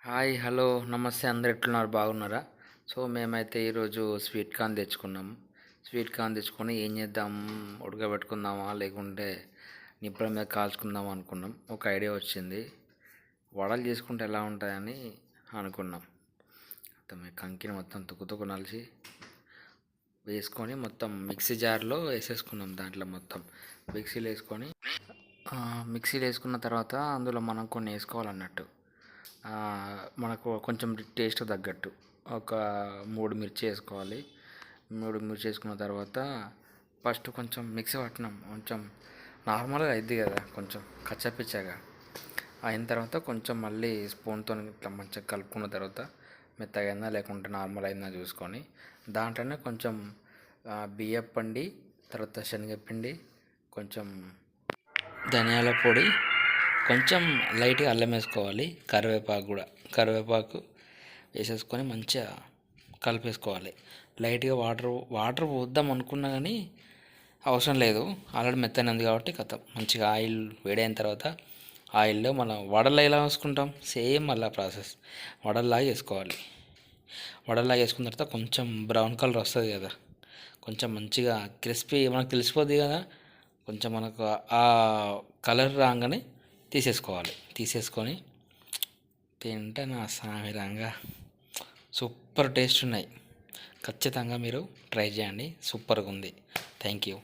Hi hello నమస్తే, అందరు ఎట్లున్నారు, బాగున్నారా? సో మేమైతే ఈరోజు స్వీట్ కార్న్ తెచ్చుకున్నాం. స్వీట్ కార్న్ తెచ్చుకొని ఏం చేద్దాం, ఉడకబెట్టుకుందామా లేకుంటే నిప్పుల మీద కాల్చుకుందామా అనుకున్నాం. ఒక ఐడియా వచ్చింది, వడలు చేసుకుంటే ఎలా ఉంటాయని అనుకున్నాం. మొత్తం కంకిని మొత్తం తుక్కు నలిచి వేసుకొని మొత్తం మిక్సీ జార్లో వేసేసుకున్నాం. దాంట్లో మొత్తం మిక్సీలో వేసుకున్న తర్వాత అందులో మనం కొన్ని వేసుకోవాలన్నట్టు. మనకు కొంచెం టేస్ట్ తగ్గట్టు ఒక 3 మిర్చి వేసుకోవాలి. 3 మిర్చి వేసుకున్న తర్వాత ఫస్ట్ కొంచెం మిక్సీ పట్టినాం. కొంచెం నార్మల్గా అయింది కదా, కొంచెం కచ్చపిచ్చగా అయిన తర్వాత కొంచెం మళ్ళీ స్పూన్తో ఇట్లా మంచిగా కలుపుకున్న తర్వాత మెత్తగా అయిందా లేకుంటే నార్మల్ అయిందా చూసుకొని దాంట్లోనే కొంచెం బియ్యపిండి, తర్వాత శనగపిండి, కొంచెం ధనియాల పొడి, కొంచెం లైట్గా అల్లం వేసుకోవాలి. కరివేపాకు వేసేసుకొని మంచిగా కలిపేసుకోవాలి. లైట్గా వాటర్ పోద్దాం అనుకున్నా కానీ అవసరం లేదు, ఆల్రెడీ మెత్తనే ఉంది కాబట్టి కథ. మంచిగా ఆయిల్ వేడైన తర్వాత ఆయిల్లో మనం వడలు ఎలా వేసుకుంటాం సేమ్ అలా ప్రాసెస్ వడల్లాగా వేసుకోవాలి. వడల్లాగా వేసుకున్న తర్వాత కొంచెం బ్రౌన్ కలర్ వస్తుంది కదా, కొంచెం మంచిగా క్రిస్పీ మనకు తెలిసిపోద్ది కదా. కొంచెం మనకు ఆ కలర్ రాగానే తీసేసుకొని తింటే నా సామిరంగా సూపర్ టేస్ట్ ఉన్నాయి. ఖచ్చితంగా మీరు ట్రై చేయండి, సూపర్గా ఉంది. Thank you.